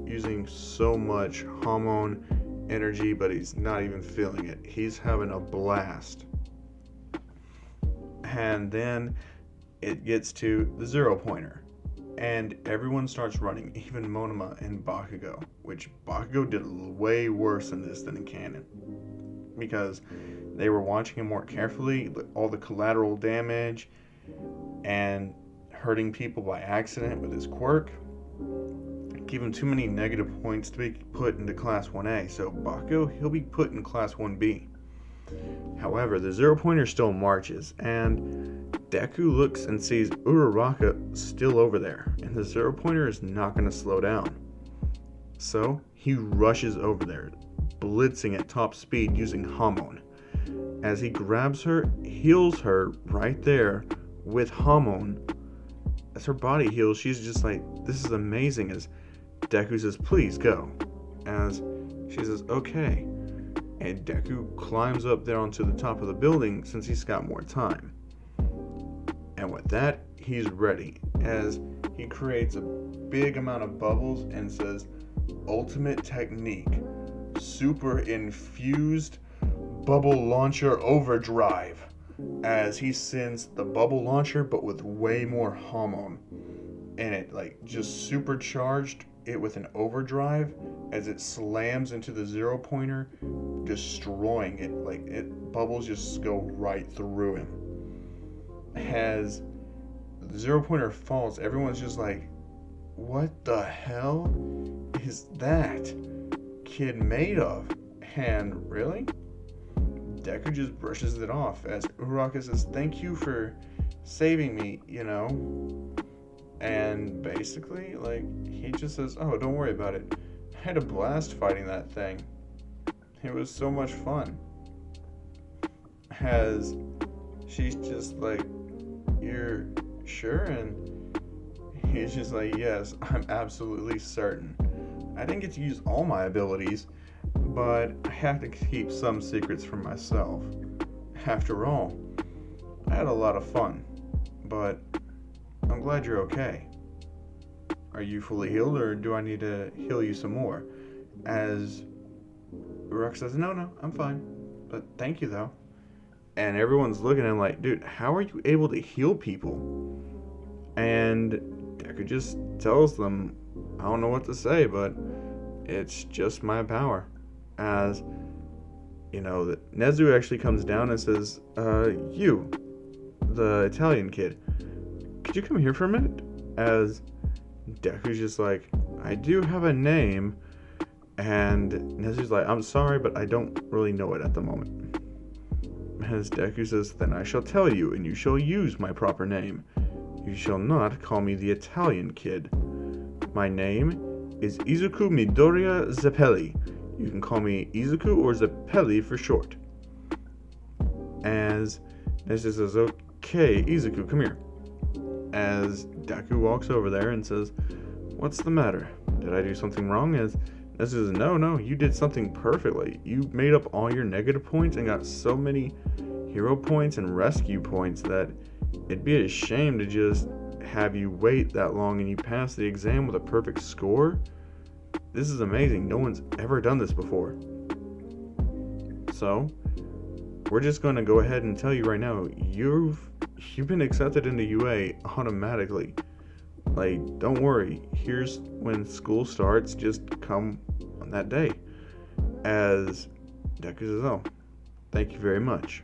using so much Hamon energy, but he's not even feeling it. He's having a blast. And then it gets to the 0 pointer, and everyone starts running, even Monoma and Bakugo, which Bakugo did way worse in this than in canon, because they were watching him more carefully, all the collateral damage and hurting people by accident with his quirk. Give him too many negative points to be put into class 1A, so Bakugo, he'll be put in class 1B. However, the 0 pointer still marches, and Deku looks and sees Uraraka still over there, and the zero pointer is not going to slow down. So he rushes over there, blitzing at top speed using Hamon. As he grabs her, heals her right there with Hamon. As her body heals, she's just like, this is amazing. As Deku says, please go. As she says, okay. And Deku climbs up there onto the top of the building since he's got more time. And with that, he's ready. As he creates a big amount of bubbles and says, ultimate technique, super infused bubble launcher overdrive. As he sends the bubble launcher but with way more Hamon. And it like just supercharged it with an overdrive as it slams into the zero pointer, destroying it. Like bubbles just go right through him. As the zero pointer falls, everyone's just like, what the hell is that kid made of? And really? Deku just brushes it off as Uraraka says, thank you for saving me, And basically, like, he just says, oh, don't worry about it. I had a blast fighting that thing. It was so much fun. As she's just like, you're sure? And he's just like, yes, I'm absolutely certain. I didn't get to use all my abilities, but I have to keep some secrets for myself. After all, I had a lot of fun, but I'm glad you're okay. Are you fully healed, or do I need to heal you some more? As Uraraka says, no, I'm fine, but thank you though. And everyone's looking at him like, dude, how are you able to heal people? And Deku just tells them, I don't know what to say, but it's just my power. As, that Nezu actually comes down and says, you, the Italian kid, could you come here for a minute? As Deku's just like, I do have a name. And Nezu's like, I'm sorry, but I don't really know it at the moment. As Deku says, then I shall tell you, and you shall use my proper name. You shall not call me the Italian kid. My name is Izuku Midoriya Zeppeli. You can call me Izuku or Zeppeli for short. As Nezu says, okay, Izuku, come here. As Deku walks over there and says, what's the matter? Did I do something wrong? As Nezu says, no, you did something perfectly. You made up all your negative points and got so many hero points and rescue points that it'd be a shame to just have you wait that long and you pass the exam with a perfect score. This is amazing. No one's ever done this before. So, we're just going to go ahead and tell you right now, you've been accepted into UA automatically. Like, don't worry. Here's when school starts. Just come on that day. As Deku says, oh, thank you very much.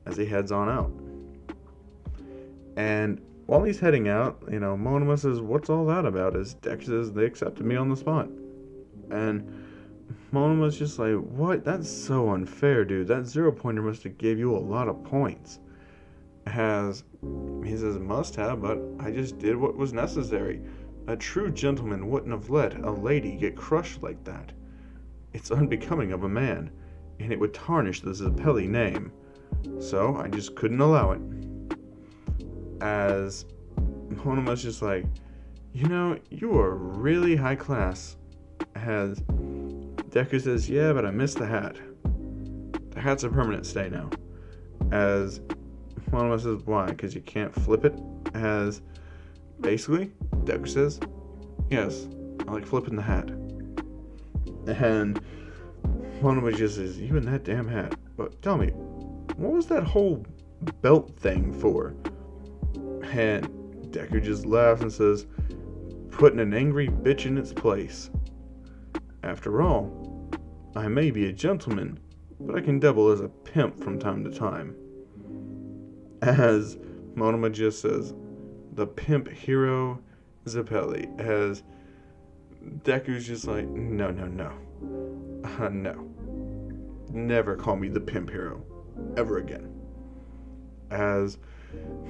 As he heads on out. And while he's heading out, Monoma says, what's all that about? As Deku says, they accepted me on the spot. And Monoma's just like, what? That's so unfair, dude. That zero pointer must have gave you a lot of points. He says, must have, but I just did what was necessary. A true gentleman wouldn't have let a lady get crushed like that. It's unbecoming of a man, and it would tarnish the Zeppeli name. So I just couldn't allow it. As Monoma's just like, you are really high class. As Deku says, yeah, but I missed the hat. The hat's a permanent stay now. As Monoma says, why? Because you can't flip it? As basically, Deku says, yes, I like flipping the hat. And Monoma just says, you and that damn hat. But tell me, what was that whole belt thing for? And Deku just laughs and says, putting an angry bitch in its place. After all, I may be a gentleman, but I can double as a pimp from time to time. As Monoma just says, the pimp hero Zeppeli. As Deku's just like, no. No. Never call me the pimp hero. Ever again. As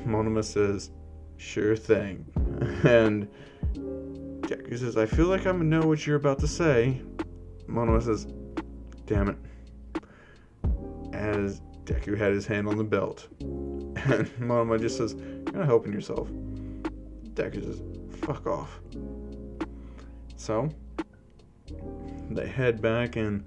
Monoma says, sure thing. And Deku says, I feel like I'm gonna know what you're about to say. Monoma says, damn it. As Deku had his hand on the belt. And Monoma just says, you're not helping yourself. Deku says, fuck off. So, they head back, and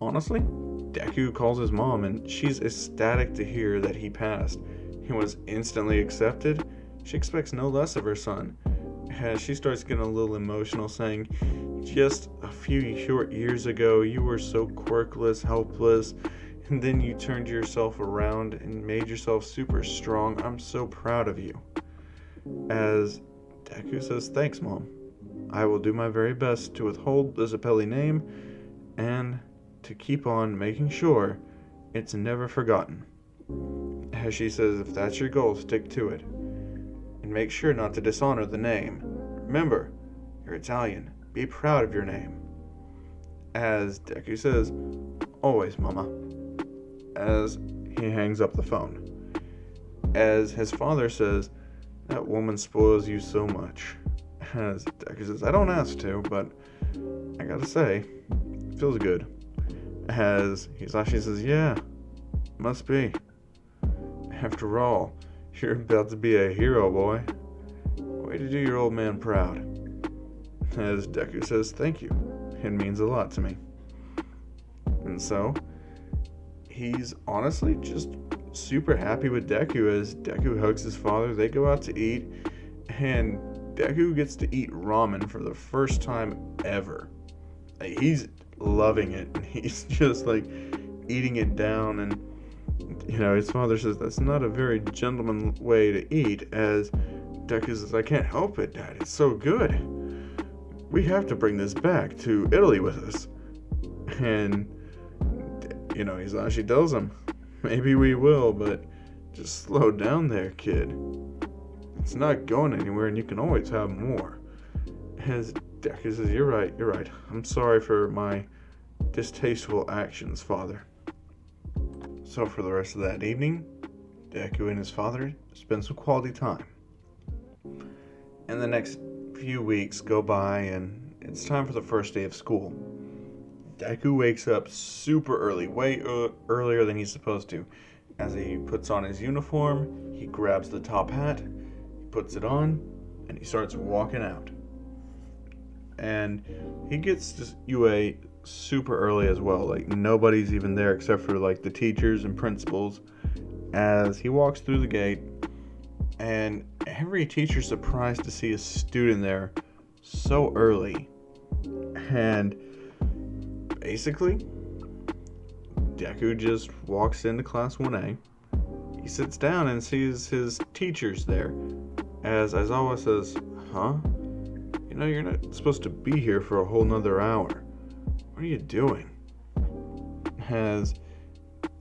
honestly, Deku calls his mom, and she's ecstatic to hear that he passed. He was instantly accepted. She expects no less of her son. As she starts getting a little emotional, saying, just a few short years ago, you were so quirkless, helpless, and then you turned yourself around and made yourself super strong. I'm so proud of you. As Deku says, thanks, Mom. I will do my very best to withhold the Zeppeli name and to keep on making sure it's never forgotten. As she says, if that's your goal, stick to it. And make sure not to dishonor the name. Remember, you're Italian. Be proud of your name. As Deku says, always, Mama. As he hangs up the phone. As his father says, that woman spoils you so much. As Deku says, I don't ask to, but I gotta say, it feels good. As Hisashi says, yeah, must be. After all, you're about to be a hero, boy. Way to do your old man proud. As Deku says, thank you. It means a lot to me. And so, he's honestly just super happy with Deku as Deku hugs his father. They go out to eat, and Deku gets to eat ramen for the first time ever. Like, he's loving it, and he's just like eating it down, and his father says that's not a very gentleman way to eat, as Deku says, I can't help it, Dad, it's so good. We have to bring this back to Italy with us. And Hisashi tells him, maybe we will, but just slow down there, kid. It's not going anywhere, and you can always have more. As Deku says, you're right. I'm sorry for my distasteful actions, father. So for the rest of that evening, Deku and his father spend some quality time. And the next few weeks go by, and it's time for the first day of school. Deku wakes up super early, way earlier than he's supposed to. As he puts on his uniform, he grabs the top hat, he puts it on, and he starts walking out. And he gets to UA super early as well. Like, nobody's even there except for like the teachers and principals. As he walks through the gate, and every teacher's surprised to see a student there so early. And basically, Deku just walks into class 1A. He sits down and sees his teachers there. As Aizawa says, huh? You're not supposed to be here for a whole nother hour. What are you doing? As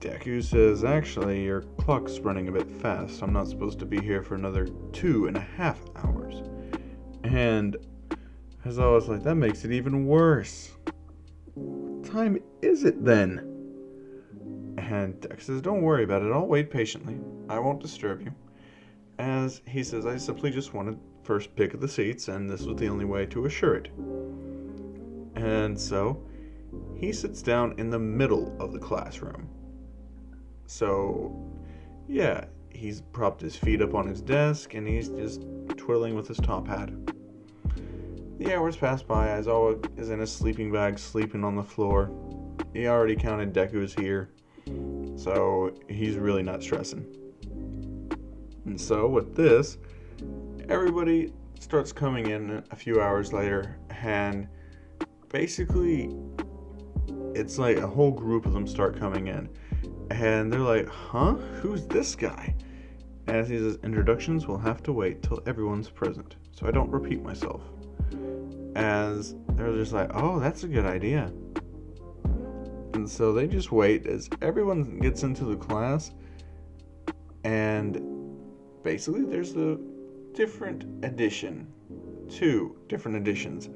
Deku says, actually, your clock's running a bit fast. I'm not supposed to be here for another 2.5 hours. And Aizawa's like, that makes it even worse. What time is it then? And Deku says, don't worry about it. I'll wait patiently. I won't disturb you. As he says, I simply just wanted first pick of the seats, and this was the only way to assure it. And so, he sits down in the middle of the classroom. So, yeah, he's propped his feet up on his desk, and he's just twiddling with his top hat. The hours pass by. Aizawa is in his sleeping bag, sleeping on the floor. He already counted Deku's here, so he's really not stressing. And so, with this, everybody starts coming in a few hours later, and basically, it's like a whole group of them start coming in. And they're like, huh? Who's this guy? As he says, introductions will have to wait till everyone's present, so I don't repeat myself. As they're just like, oh, that's a good idea. And so they just wait as everyone gets into the class, and basically there's a different edition. 2 different editions.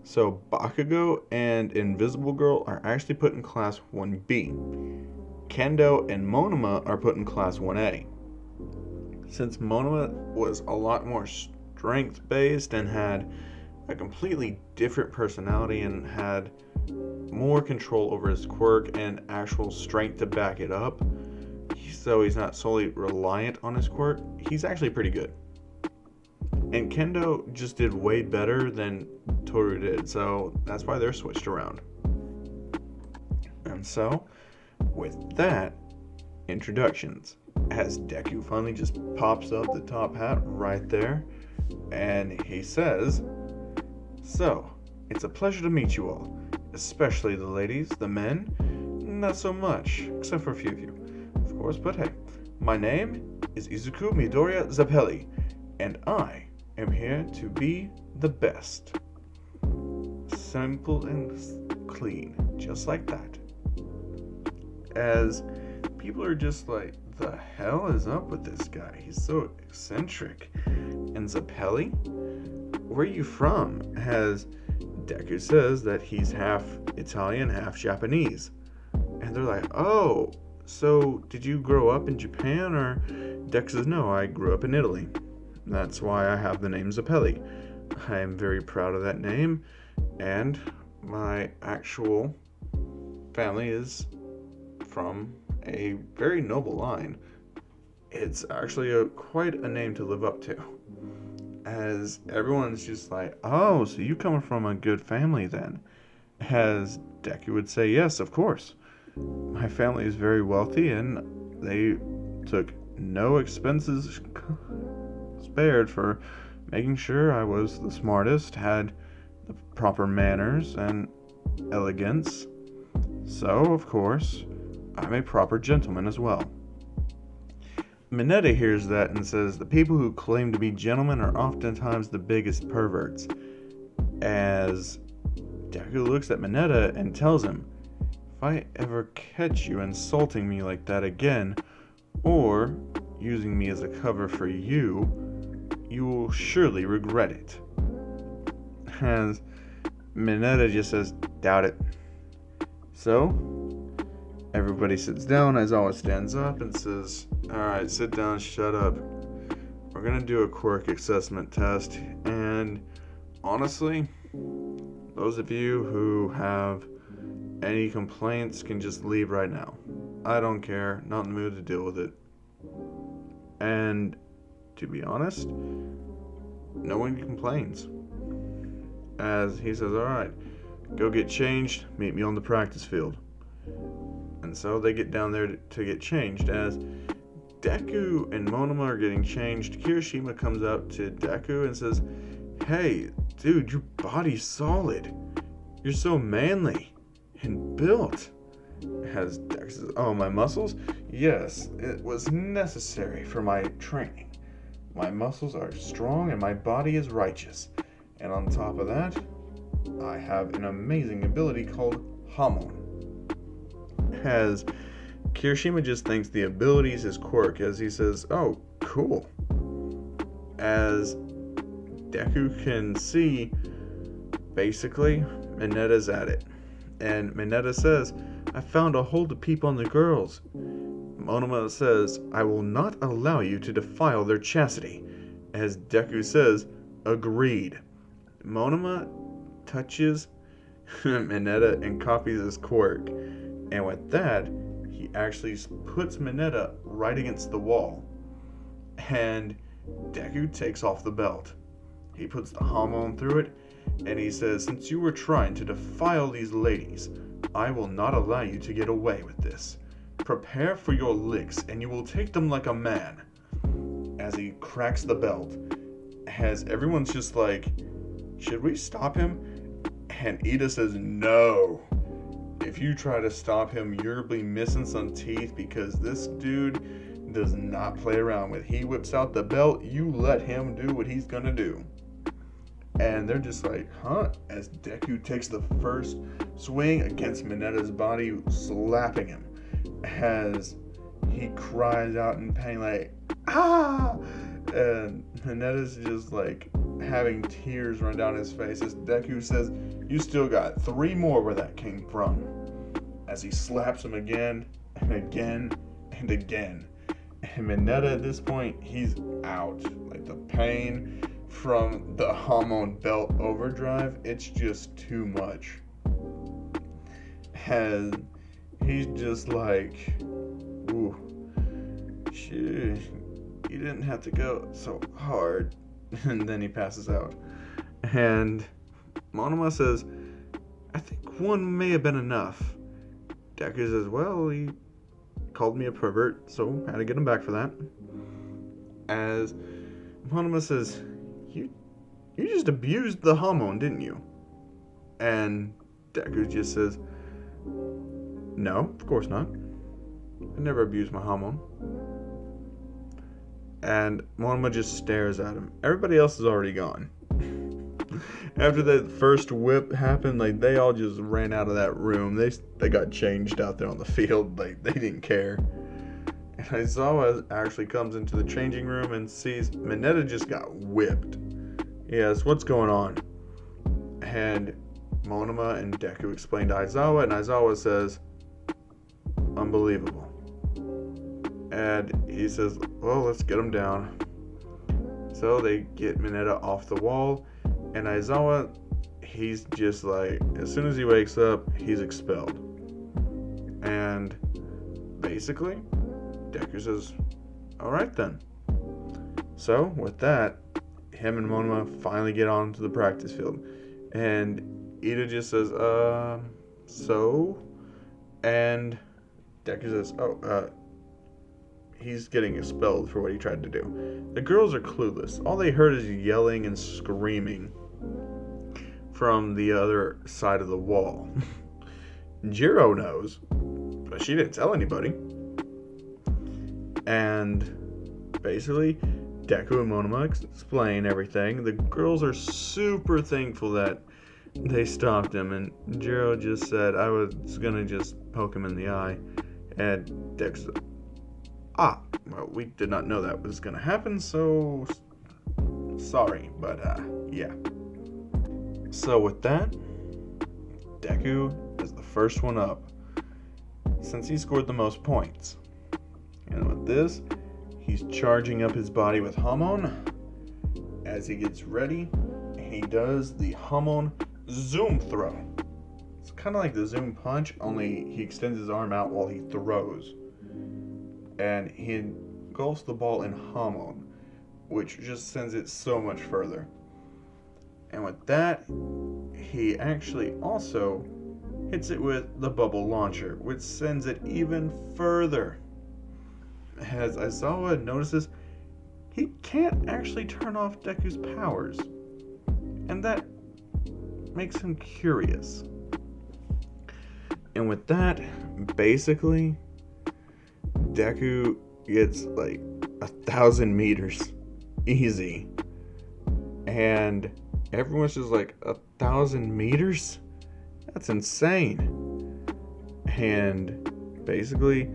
So Bakugo and Invisible Girl are actually put in class 1B. Kendo and Monoma are put in class 1A. Since Monoma was a lot more strength based and had a completely different personality and had more control over his quirk and actual strength to back it up, so he's not solely reliant on his quirk, he's actually pretty good. And Kendo just did way better than Toru did, so that's why they're switched around. And so, with that, introductions. As Deku finally just pops up the top hat right there, and he says, "So, it's a pleasure to meet you all, especially the ladies, the men, not so much, except for a few of you, of course, but hey, my name is Izuku Midoriya Zeppeli, and I am here to be the best." Simple and clean, just like that. As people are just like, the hell is up with this guy? He's so eccentric. And Zeppeli? Where are you from? As Deku says that he's half Italian, half Japanese. And they're like, oh, so did you grow up in Japan? Or Deku says, no, I grew up in Italy. That's why I have the name Zeppeli. I am very proud of that name. And my actual family is from a very noble line. It's actually quite a name to live up to. As everyone's just like, oh, so you come from a good family then. As Deku would say, yes, of course. My family is very wealthy and they took no expenses spared for making sure I was the smartest, had the proper manners and elegance. So, of course, I'm a proper gentleman as well. Mineta hears that and says the people who claim to be gentlemen are oftentimes the biggest perverts. As Deku looks at Mineta and tells him, if I ever catch you insulting me like that again, or using me as a cover for you, you will surely regret it. As Mineta just says, doubt it. So, everybody sits down. Aizawa stands up and says, alright, sit down, shut up. We're gonna do a quirk assessment test, and honestly, those of you who have any complaints can just leave right now. I don't care, not in the mood to deal with it. And to be honest, no one complains. As he says, alright, go get changed, meet me on the practice field. And so they get down there to get changed. As Deku and Monoma are getting changed, Kirishima comes up to Deku and says, hey, dude, your body's solid. You're so manly and built. As Deku says, oh, my muscles? Yes, it was necessary for my training. My muscles are strong and my body is righteous. And on top of that, I have an amazing ability called Hamon. As Kirishima just thinks the ability is his quirk, as he says, oh, cool. As Deku can see, basically, Mineta's at it. And Mineta says, I found a hole to peep on the girls. Monoma says, I will not allow you to defile their chastity. As Deku says, agreed. Monoma touches Mineta and copies his quirk. And with that, he actually puts Mineta right against the wall. And Deku takes off the belt. He puts the Hamon through it, and he says, since you were trying to defile these ladies, I will not allow you to get away with this. Prepare for your licks, and you will take them like a man. As he cracks the belt, as everyone's just like, should we stop him? And Ida says, no. If you try to stop him, you'll be missing some teeth, because this dude does not play around with. He whips out the belt, you let him do what he's gonna do. And they're just like, huh? As Deku takes the first swing against Mineta's body, slapping him. As he cries out in pain like, ah! And Mineta's just like having tears run down his face as Deku says, you still got 3 more where that came from. As he slaps him again and again and again. And Mineta at this point, he's out. Like the pain from the Hamon belt overdrive, it's just too much. And he's just like, ooh, shit, you didn't have to go so hard. And then he passes out. And Monoma says, I think one may have been enough. Deku says, well, he called me a pervert, so I had to get him back for that. As Monoma says, you just abused the Hamon, didn't you? And Deku just says, no, of course not. I never abused my Hamon. And Monoma just stares at him. Everybody else is already gone. After that first whip happened, like, they all just ran out of that room. They got changed out there on the field. Like, they didn't care. And Aizawa actually comes into the changing room and sees Mineta just got whipped. Yes, what's going on? And Monoma and Deku explain to Aizawa, and Aizawa says, unbelievable. And he says, well, let's get him down. So they get Mineta off the wall, and Aizawa, he's just like, as soon as he wakes up, he's expelled. And basically, Deku says, alright then. So, with that, him and Monoma finally get onto the practice field. And Ida just says, so? And Deku says, he's getting expelled for what he tried to do. The girls are clueless. All they heard is yelling and screaming from the other side of the wall. Jiro knows, but she didn't tell anybody. And basically, Deku and Monoma explain everything. The girls are super thankful that they stopped him, and Jiro just said, I was gonna just poke him in the eye. And Deku said, well, we did not know that was gonna happen, so sorry, but yeah. So with that, Deku is the first one up, since he scored the most points. And with this, he's charging up his body with Hamon. As he gets ready, he does the Hamon Zoom throw. It's kind of like the Zoom punch, only he extends his arm out while he throws. And he engulfs the ball in Hamon, which just sends it so much further. And with that, he actually also hits it with the bubble launcher, which sends it even further. As Aizawa notices, he can't actually turn off Deku's powers, and that makes him curious. And with that, basically, Deku gets like 1,000 meters easy, and everyone's just like, 1,000 meters? That's insane. And basically,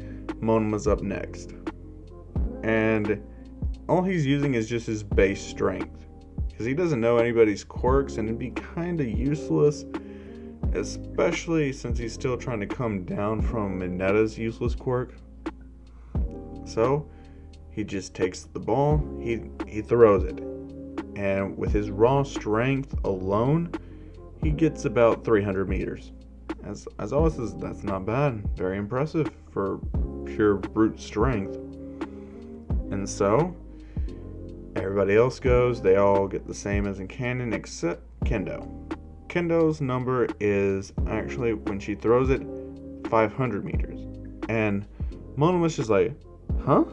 Monoma's up next, and all he's using is just his base strength, because he doesn't know anybody's quirks, and it'd be kind of useless, especially since he's still trying to come down from Mineta's useless quirk. So he just takes the ball, he throws it, and with his raw strength alone, he gets about 300 meters. As always, says, that's not bad, very impressive for pure brute strength. And so everybody else goes, they all get the same as in canon except Kendo. Kendo's number is actually, when she throws it, 500 meters. And Monoma's just like, huh?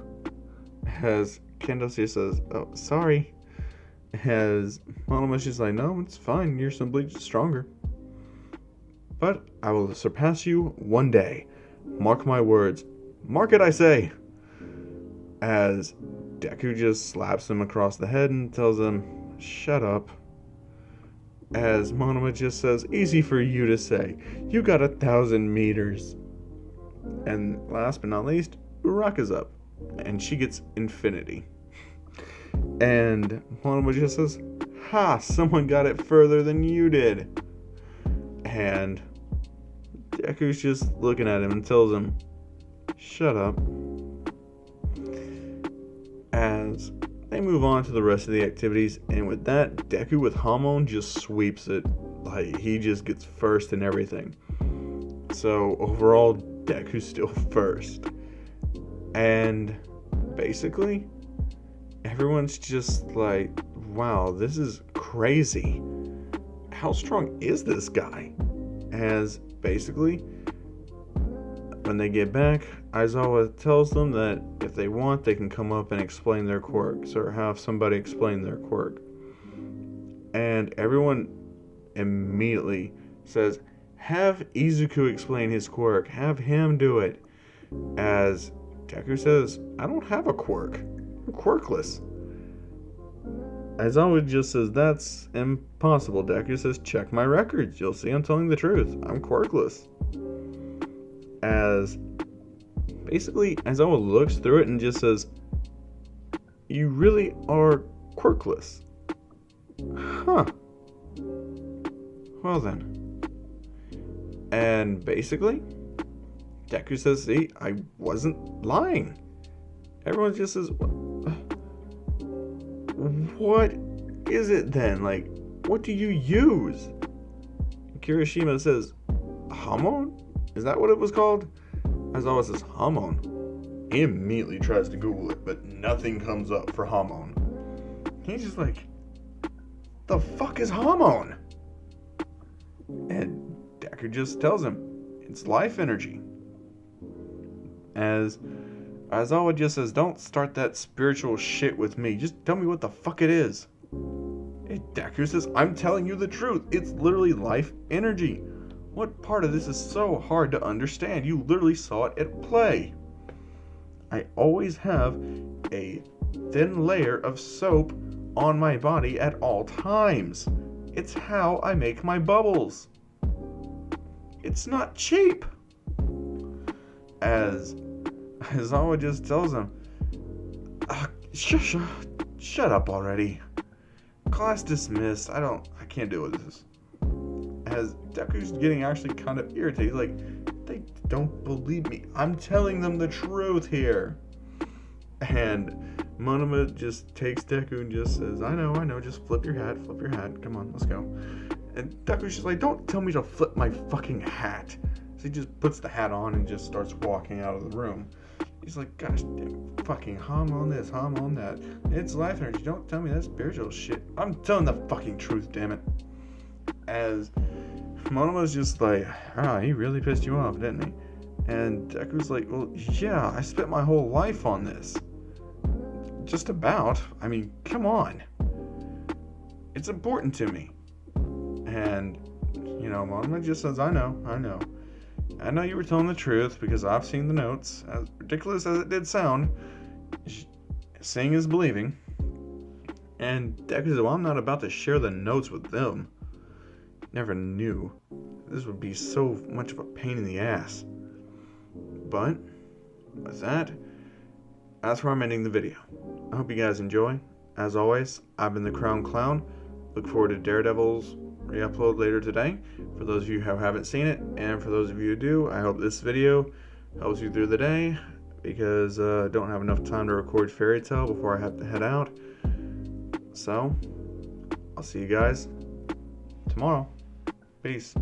As Kendo just says, oh, sorry. As Monoma's just like, no, it's fine, you're simply stronger. But I will surpass you one day. Mark my words. Mark it, I say. As Deku just slaps him across the head and tells him, shut up. As Monoma just says, easy for you to say. You got 1,000 meters. And last but not least, Uraka's up. And she gets infinity. And Monoma just says, ha, someone got it further than you did. And Deku's just looking at him and tells him, shut up. as they move on to the rest of the activities, and with that, Deku with Hamon just sweeps it. Like, he just gets first in everything. So overall, Deku's still first. And basically, everyone's just like, wow, this is crazy. How strong is this guy? As basically, when they get back, Aizawa tells them that if they want, they can come up and explain their quirks, or have somebody explain their quirk. And everyone immediately says, have Izuku explain his quirk. Have him do it. As Deku says, I don't have a quirk. I'm quirkless. Aizawa just says, that's impossible. Deku says, check my records. You'll see I'm telling the truth. I'm quirkless. As basically, Aizawa looks through it and just says, you really are quirkless. Huh. Well then. And basically, Deku says, see, I wasn't lying. Everyone just says, what is it then? Like, what do you use? Kirishima says, Hamon? Is that what it was called? Aizawa says, Hamon. He immediately tries to Google it, but nothing comes up for Hamon. He's just like, the fuck is Hamon? And Deku just tells him, it's life energy. As Aizawa just says, don't start that spiritual shit with me. Just tell me what the fuck it is. And Deku says, I'm telling you the truth. It's literally life energy. What part of this is so hard to understand? You literally saw it at play. I always have a thin layer of soap on my body at all times. It's how I make my bubbles. It's not cheap. As Aizawa just tells him, shut up already. Class dismissed. I can't deal with this. As Deku's getting actually kind of irritated, like, they don't believe me. I'm telling them the truth here. And Monoma just takes Deku and just says, I know, just flip your hat, come on, let's go. And Deku's just like, don't tell me to flip my fucking hat. So he just puts the hat on and just starts walking out of the room. He's like, gosh damn, fucking Hamon this, Hamon that. It's life energy, don't tell me that spiritual shit. I'm telling the fucking truth, damn it. As Monoma's just like, he really pissed you off, didn't he? And Deku's like, well, yeah, I spent my whole life on this. Just about. I mean, come on. It's important to me. And, Monoma just says, I know. I know you were telling the truth because I've seen the notes. As ridiculous as it did sound, seeing is believing. And Deku says, well, I'm not about to share the notes with them. Never knew. This would be so much of a pain in the ass. But, with that, that's where I'm ending the video. I hope you guys enjoy. As always, I've been the Crown Clown. Look forward to Daredevil's re-upload later today. For those of you who haven't seen it, and for those of you who do, I hope this video helps you through the day, because I don't have enough time to record Fairy Tail before I have to head out. So, I'll see you guys tomorrow. Peace.